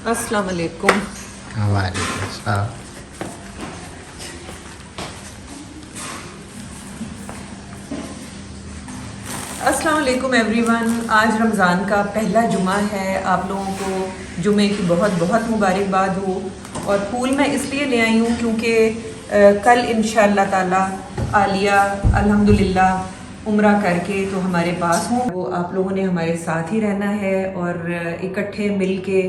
अस्सलाम वालेकुम। वालेकुम सलाम। अस्सलाम वालेकुम एवरीवन। आज रमज़ान का पहला जुमा है। आप लोगों को जुमे की बहुत बहुत मुबारकबाद हो। और फूल मैं इसलिए ले आई हूँ क्योंकि कल इंशाअल्लाह ताला आलिया अल्हम्दुलिल्लाह उम्रा करके तो हमारे पास हों। वो आप लोगों ने हमारे साथ ही रहना है और इकट्ठे मिल के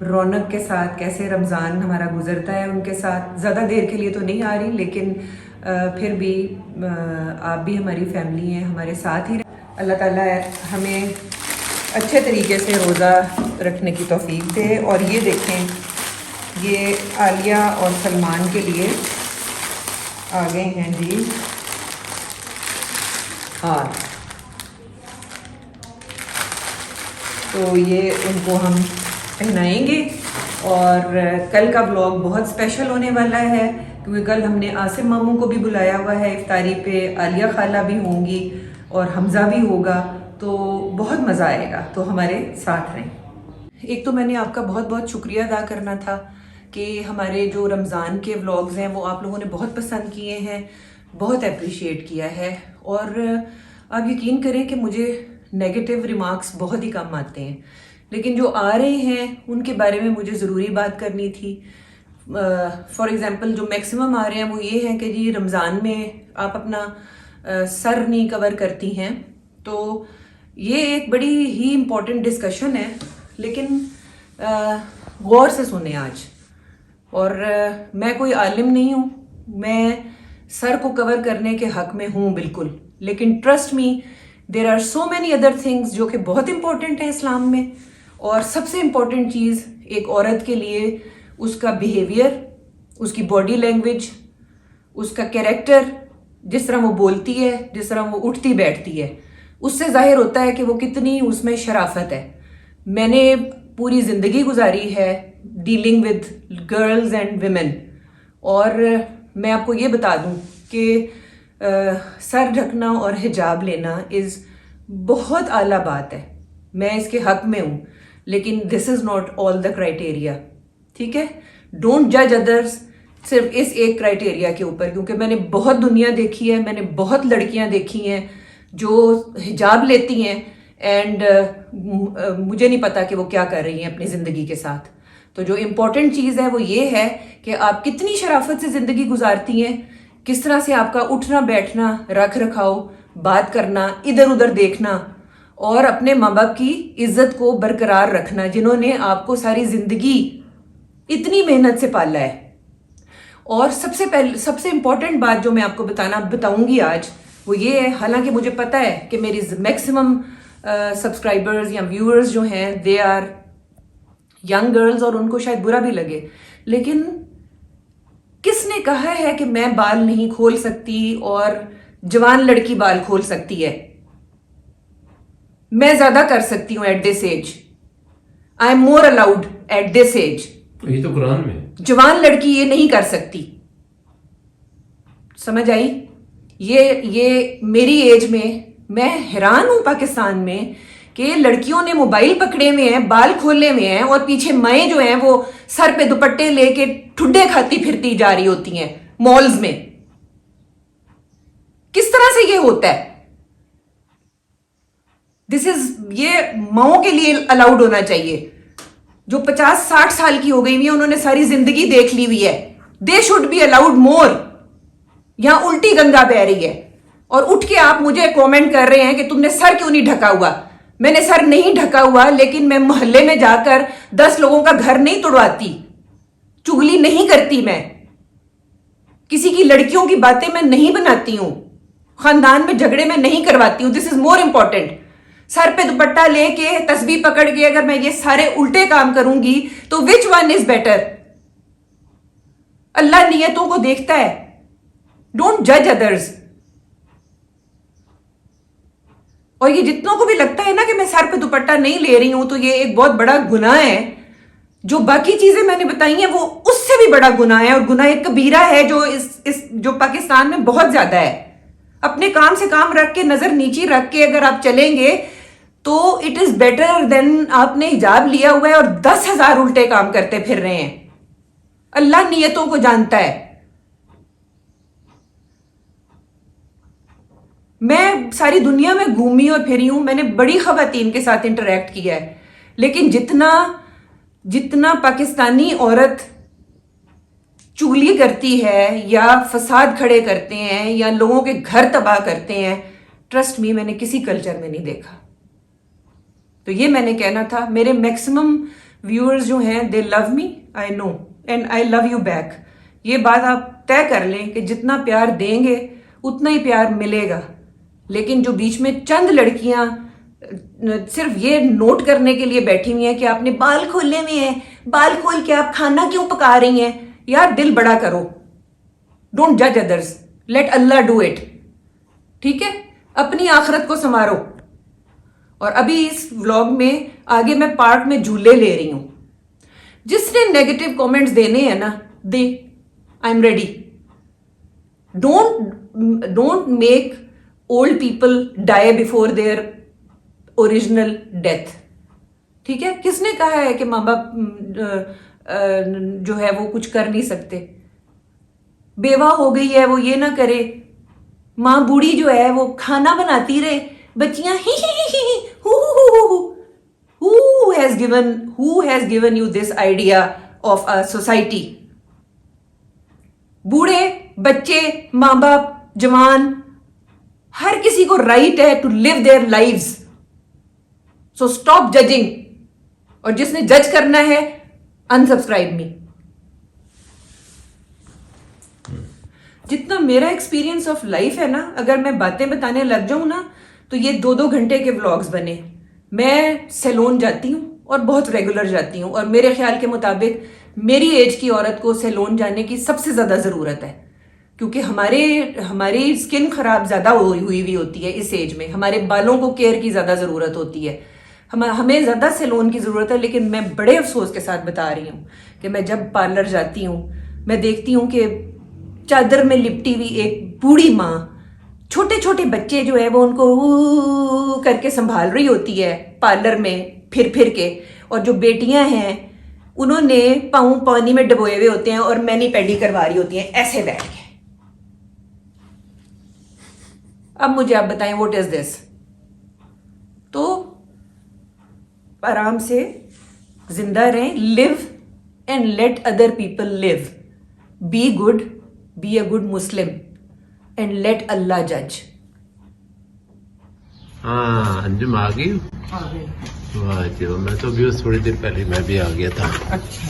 रौनक के साथ कैसे रमज़ान हमारा गुजरता है उनके साथ। ज़्यादा देर के लिए तो नहीं आ रही, लेकिन फिर भी आप भी हमारी फैमिली हैं, हमारे साथ ही। अल्लाह ताला हमें अच्छे तरीके से रोज़ा रखने की तौफीक दे। और ये देखें, ये आलिया और सलमान के लिए आ गए हैं जी हार। तो ये उनको हम पहनाएंगे। और कल का व्लॉग बहुत स्पेशल होने वाला है क्योंकि कल हमने आसिम मामू को भी बुलाया हुआ है इफ्तारी पे। आलिया खाला भी होंगी और हमज़ा भी होगा, तो बहुत मज़ा आएगा। तो हमारे साथ रहें। एक तो मैंने आपका बहुत बहुत शुक्रिया अदा करना था कि हमारे जो रमज़ान के व्लॉग्स हैं वो आप लोगों ने बहुत पसंद किए हैं, बहुत अप्रिशिएट किया है। और आप यकीन करें कि मुझे नेगेटिव रिमार्क्स बहुत ही कम आते हैं, लेकिन जो आ रहे हैं उनके बारे में मुझे ज़रूरी बात करनी थी। फॉर एग्ज़ाम्पल जो मैक्सिमम आ रहे हैं वो ये हैं कि जी रमज़ान में आप अपना सर नहीं कवर करती हैं। तो ये एक बड़ी ही इम्पोर्टेंट डिस्कशन है, लेकिन गौर से सुने आज। और मैं कोई आलिम नहीं हूँ, मैं सर को कवर करने के हक में हूँ बिल्कुल, लेकिन trust me there are so many other things जो कि बहुत इंपॉर्टेंट हैं इस्लाम में। और सबसे इम्पॉर्टेंट चीज़ एक औरत के लिए उसका बिहेवियर, उसकी बॉडी लैंग्वेज, उसका कैरेक्टर, जिस तरह वो बोलती है, जिस तरह वो उठती बैठती है, उससे जाहिर होता है कि वो कितनी उसमें शराफत है। मैंने पूरी ज़िंदगी गुजारी है dealing with girls and women, और मैं आपको ये बता दूं कि सर ढकना और हिजाब लेना इज़ बहुत आला बात है। मैं इसके हक में हूँ, लेकिन this is not all the criteria. ठीक है, डोंट जज अदर्स सिर्फ इस एक क्राइटेरिया के ऊपर, क्योंकि मैंने बहुत दुनिया देखी है, मैंने बहुत लड़कियां देखी हैं जो हिजाब लेती हैं एंड मुझे नहीं पता कि वो क्या कर रही हैं अपनी ज़िंदगी के साथ। तो जो इम्पोर्टेंट चीज़ है वो ये है कि आप कितनी शराफत से ज़िंदगी गुजारती हैं, किस तरह से आपका उठना बैठना, रख रखाव, बात करना, इधर उधर देखना, और अपने माँ बाप की इज्जत को बरकरार रखना, जिन्होंने आपको सारी ज़िंदगी इतनी मेहनत से पाला है। और सबसे इम्पोर्टेंट बात जो मैं आपको बताऊंगी आज वो ये है, हालांकि मुझे पता है कि मेरी मैक्सिमम सब्सक्राइबर्स या व्यूअर्स जो हैं दे आर यंग गर्ल्स और उनको शायद बुरा भी लगे, लेकिन किसने कहा है कि मैं बाल नहीं खोल सकती और जवान लड़की बाल खोल सकती है? मैं ज्यादा कर सकती हूं at this age. I am more allowed at this age. ये तो कुरान में। जवान लड़की ये नहीं कर सकती। समझ आई? ये मेरी एज में मैं हैरान हूं पाकिस्तान में कि लड़कियों ने मोबाइल पकड़े हुए हैं, बाल खोले हुए हैं, और पीछे माएँ जो हैं वो सर पे दुपट्टे लेके ठुड्डे खाती फिरती जा रही होती हैं मॉल्स में। किस तरह से ये होता है? ये माओं के लिए अलाउड होना चाहिए। जो 50-60 साल की हो गई हुई है, उन्होंने सारी जिंदगी देख ली हुई है, दे शुड बी अलाउड मोर। यहां उल्टी गंगा बह रही है और उठ के आप मुझे कमेंट कर रहे हैं कि तुमने सर क्यों नहीं ढका हुआ। मैंने सर नहीं ढका हुआ, लेकिन मैं मोहल्ले में जाकर 10 लोगों का घर नहीं तोड़वाती, चुगली नहीं करती, मैं किसी की लड़कियों की बातें मैं नहीं बनाती हूं, खानदान में झगड़े में नहीं करवाती हूं। This is more important. Sir पे दुपट्टा लेके तस्बीह पकड़ के अगर मैं ये सारे उल्टे काम करूंगी तो विच वन इज बेटर? अल्लाह नियतों को देखता है। डोंट जज अदर्स। और ये जितनों को भी लगता है ना कि मैं सर पे दुपट्टा नहीं ले रही हूं तो ये एक बहुत बड़ा गुनाह है, जो बाकी चीजें मैंने बताई हैं वो उससे भी बड़ा गुनाह है, और गुनाह एक कबीरा है जो जो पाकिस्तान में बहुत ज्यादा है। अपने काम से काम रख के, नजर नीची रख के अगर आप चलेंगे तो इट इज बेटर देन आपने हिजाब लिया हुआ है और 10,000 उल्टे काम करते फिर रहे हैं। अल्लाह नियतों को जानता है। मैं सारी दुनिया में घूमी और फिरी हूं, मैंने बड़ी खवातीन के साथ इंटरेक्ट किया है, लेकिन जितना पाकिस्तानी औरत चुगली करती है या फसाद खड़े करते हैं या लोगों के घर तबाह करते हैं, ट्रस्ट मी मैंने किसी कल्चर में नहीं देखा। तो ये मैंने कहना था। मेरे मैक्सिमम व्यूअर्स जो हैं दे love me, I know, and I love you back. ये बात आप तय कर लें कि जितना प्यार देंगे उतना ही प्यार मिलेगा। लेकिन जो बीच में चंद लड़कियां सिर्फ ये नोट करने के लिए बैठी हुई हैं कि आपने बाल खोले हुए हैं, बाल खोल के आप खाना क्यों पका रही हैं, यार दिल बड़ा करो। डोंट जज others, let Allah do it. ठीक है, अपनी आखिरत को संवारो। और अभी इस व्लॉग में आगे मैं पार्क में झूले ले रही हूं। जिसने नेगेटिव कमेंट्स देने हैं ना, दे, I am ready. Don't make old people die before their original death. ठीक है, किसने कहा है कि माँ बाप जो है वो कुछ कर नहीं सकते? बेवा हो गई है वो ये ना करे, माँ बूढ़ी जो है वो खाना बनाती रहे, बच्चियां ही who has given you this idea of a society? बूढ़े, बच्चे, माँ बाप, जवान, हर किसी को राइट है to live their lives. So stop judging. और जिसने जज करना है, अनसब्सक्राइब मी। जितना मेरा एक्सपीरियंस ऑफ लाइफ है ना, अगर मैं बातें बताने लग जाऊं ना तो ये 2-2 घंटे के व्लॉग्स बने। मैं सैलून जाती हूं और बहुत रेगुलर जाती हूं, और मेरे ख्याल के मुताबिक मेरी एज की औरत को सैलून जाने की सबसे ज्यादा जरूरत है, क्योंकि हमारी स्किन खराब ज्यादा हुई हुई होती है इस एज में। हमारे बालों को केयर की ज्यादा जरूरत होती है, हमें ज्यादा सैलून की जरूरत है। लेकिन मैं बड़े अफसोस के साथ बता रही हूँ कि मैं जब पार्लर जाती हूँ, मैं देखती हूँ कि चादर में लिपटी हुई एक बूढ़ी माँ, छोटे छोटे बच्चे जो है वो उनको करके संभाल रही होती है पार्लर में फिर फिर के, और जो बेटियां हैं उन्होंने पाँव पानी में डुबोए हुए होते हैं और मैनी पैडी करवा रही होती हैं ऐसे बैठ के। अब मुझे आप बताएं व्हाट इज दिस? तो आराम से जिंदा रहें, live and let other people live, be good, be a good Muslim and let Allah जज। हाँ, अंजुम आ गई। वाह जी, मैं तो भी थोड़ी देर पहले मैं भी आ गया था। अच्छा,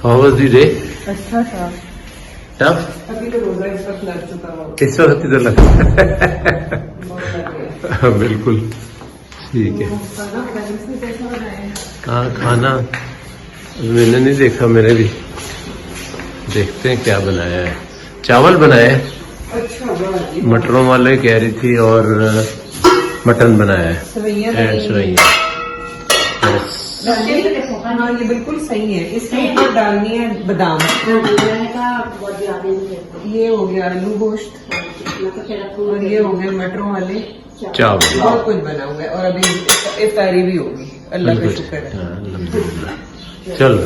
हाउ वाज द डे? अच्छा था। टफ? अभी तो रोजा इस वक्त लग चुका हो। इस वक्त तो लग बिल्कुल ठीक है। हाँ, खाना मैंने नहीं देखा, मैंने भी देखते हैं क्या बनाया है। चावल बनाए, अच्छा, मटरों वाले कह रही थी, और मटन बनाया है, सवैयां। हाँ, ये बिल्कुल सही है। इसके ऊपर डालनी है बादाम। ये हो गया आलू गोश्त, और ये हो गए मटरों वाले चावल। बहुत कुछ बना हुआ है, और अभी इफ्तारी भी होगी, अल्लाह का शुक्र है। हाँ, अल्हम्दुलिल्लाह। चलो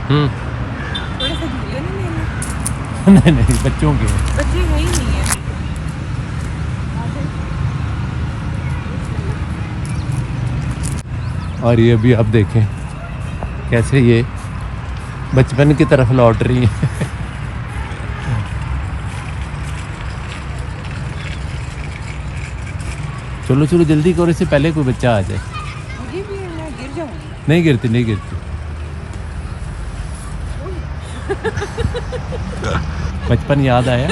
थोड़े से झूले नहीं लेने? नहीं नहीं, बच्चों के बच्चे है ही नहीं है। और ये भी आप देखें कैसे ये बचपन की तरफ लौट रही है। चलो चलो जल्दी करो, इससे पहले कोई बच्चा आ जाए। मुझे भी मैं गिर जाऊंगी। नहीं गिरती, नहीं गिरती। बचपन याद आया,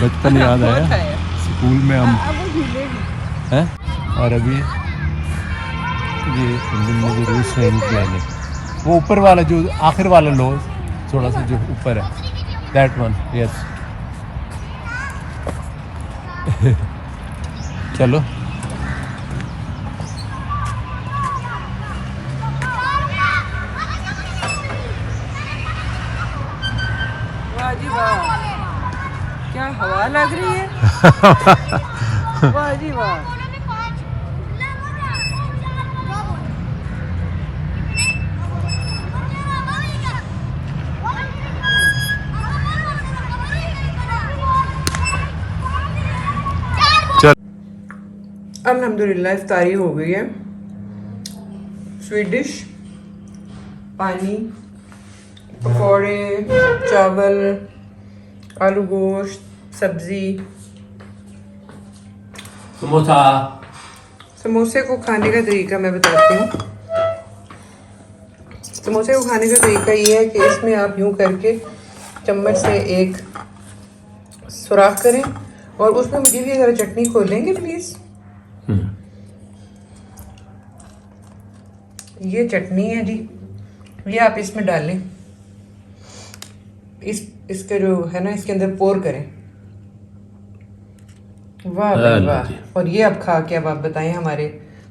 बचपन याद आया। स्कूल में हम हैं, और अभी ये मुझे रूस ट्रेन प्लान है, वो ऊपर वाला जो आखिर वाला लो, थोड़ा सा जो ऊपर है, दैट वन, यस। चलो वाह जी वाह, क्या हवा लग रही है। वाह जी वाह। अल्हम्दुलिल्लाह इफ्तारी हो गई है। स्वीट डिश, पानी, पकौड़े, चावल, आलू गोश्त, सब्जी। समोसे को खाने का तरीका मैं बताती हूँ। समोसे को खाने का तरीका ये है कि इसमें आप यूं करके चम्मच से एक सुराख करें और उसमें मुझे भी ज़रा चटनी खोलेंगे प्लीज़। ये चटनी है जी, ये आप इसमें डालें, इसके जो है ना इसके अंदर पोर करें। वाह भाई वाह। और ये अब खा के अब आप बताएं हमारे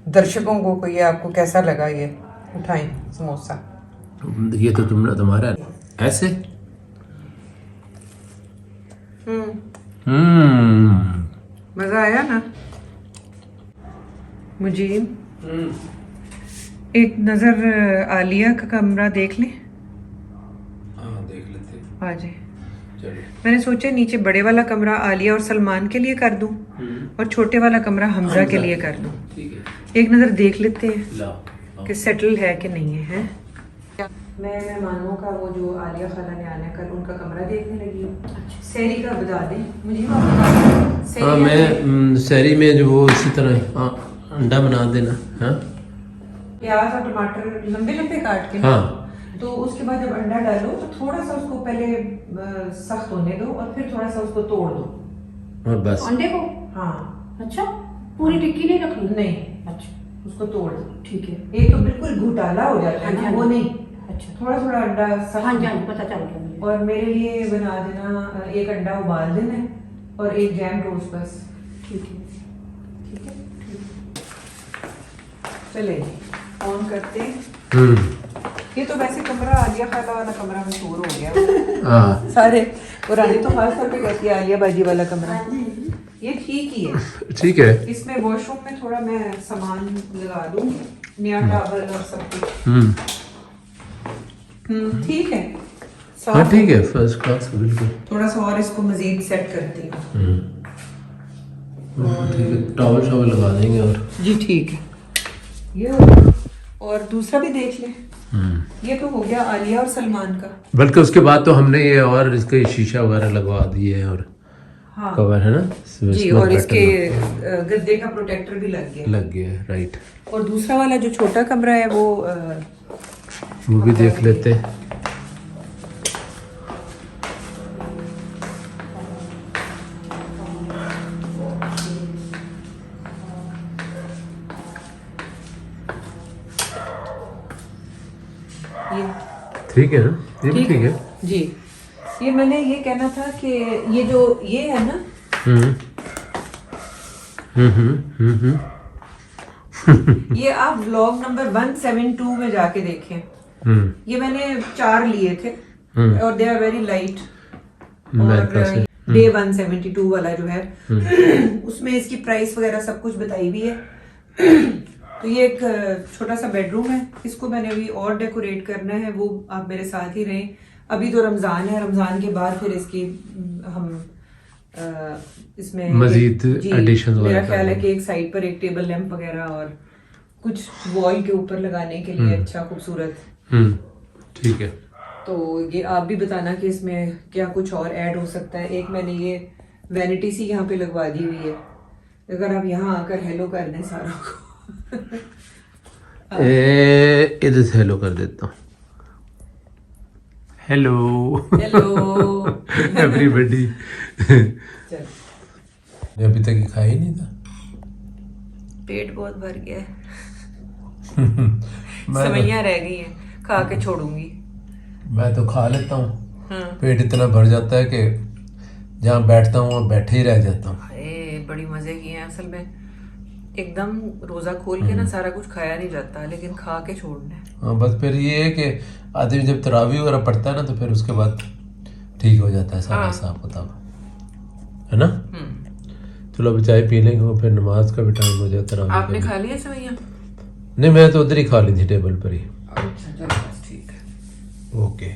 दर्शकों को ये आपको कैसा लगा। ये उठाएं समोसा। ये तो तुम्हारा ऐसे। मजा आया ना। मुझे एक नजर आलिया का कमरा देख लें। हाँ देख लेते। आ जाए। मैंने सोचा नीचे बड़े वाला कमरा आलिया और सलमान के लिए कर दूं और छोटे वाला कमरा हमजा के लिए कर दूं। ठीक है। एक नजर देख लेते हैं कि सेटल है कि नहीं है। मैं मेहमानों का वो जो आलिया खाला ने आना है कल, उनका कमरा देखने लगी हूँ। सहरी का बता दें मुझे। हाँ मैं सहरी में जो वो इसी तरह अंडा बना देना। हाँ प्याज और टमाटर लंबे लंबे काट के। हाँ तो उसके बाद जब अंडा डालो तो थोड़ा सा उसको पहले सख्त होने दो और फिर थोड़ा सा उसको तोड़ दो। और बस अंडे को। हाँ। अच्छा, पूरी टिक्की नहीं रखनी? नहीं, अच्छा, उसको तोड़ दो। ठीक है। एक तो बिल्कुल घुटाला हो जाता है ना, वो नहीं। अच्छा, थोड़ा थोड़ा अंडा सख्त। हाँ जी हाँ, पता चल गया मुझे। और मेरे लिए बना देना एक अंडा उबाल देना और एक जैम टोस्ट बस। ठीक है। ठीक है, चले ऑन करते हैं। ये तो वैसे कमरा आलिया खाला वाला कमरा मशहूर हो गया। हाँ सारे पुरानी तो खास तौर पे कहती है आलिया बाजी वाला कमरा। ये ठीक ही है। ठीक है। इसमें वॉशरूम में थोड़ा मैं सामान लगा दूंगी, नया टावल और सब कुछ। ठीक है। हाँ ठीक है, फर्स्ट क्लास बिल्कुल। थोड़ा सा और इसको मजीद सेट करती हूँ। ठीक है, टॉवल शॉवल लगा देंगे। और जी ठीक है। ये और दूसरा भी देख लें। ये तो हो गया आलिया और सलमान का। बल्कि उसके बाद तो हमने ये और इसके शीशा वगैरह लगवा दिए हैं और हाँ कवर है ना जी, और इसके गद्दे का प्रोटेक्टर भी लग गया। राइट। और दूसरा वाला जो छोटा कमरा है वो भी देख लेते हैं। ठीक है ना, ये भी ठीक है जी। ये मैंने ये कहना था कि ये जो ये है ना, ये आप व्लॉग नंबर 172 में जाके देखें। ये मैंने 4 लिए थे और दे आर वेरी लाइट। और डे 172 वाला जो है उसमें इसकी प्राइस वगैरह सब कुछ बताई हुई है। तो ये एक छोटा सा बेडरूम है, इसको मैंने अभी और डेकोरेट करना है। वो आप मेरे साथ ही रहें। अभी तो रमजान है, रमजान के बाद फिर इसकी हम इसमें मजीद एडिशंस वगैरह। मेरा ख्याल है कि एक साइड पर एक टेबल लैंप वगैरह और कुछ वॉल के ऊपर लगाने के लिए अच्छा खूबसूरत। ठीक है। तो ये आप भी बताना कि इसमें क्या कुछ और ऐड हो सकता है। एक मैंने ये वैनिटी सी यहाँ पे लगवा दी हुई है, अगर आप यहाँ आकर हेलो कर दें सारों को। इधर से हेलो कर देता हूँ। Hello hello everybody. अभी तक खाया ही नहीं था, पेट बहुत भर गया है। सवैयां रह गई हैं, खा के छोड़ूंगी। मैं तो खा लेता हूँ। पेट इतना भर जाता है कि जहाँ बैठता हूँ वहाँ बैठे ही रह जाता हूँ। बड़ी मजे की हैं असल में। एकदम रोजा खोल के ना सारा कुछ खाया नहीं जाता, लेकिन खा के छोड़ना है। हाँ, बस फिर ये है कि आदमी जब तरावी वगैरह पढ़ता है ना तो फिर उसके बाद ठीक हो जाता है सारा हिसाब किताब, है ना। चलो अभी चाय पी लेंगे और फिर नमाज का भी टाइम हो जाता है। आपने खा लिया सेवइयां? नहीं, मैं तो उधर ही खा ली थी टेबल पर ही। अच्छा चलो बस ठीक है। ओके।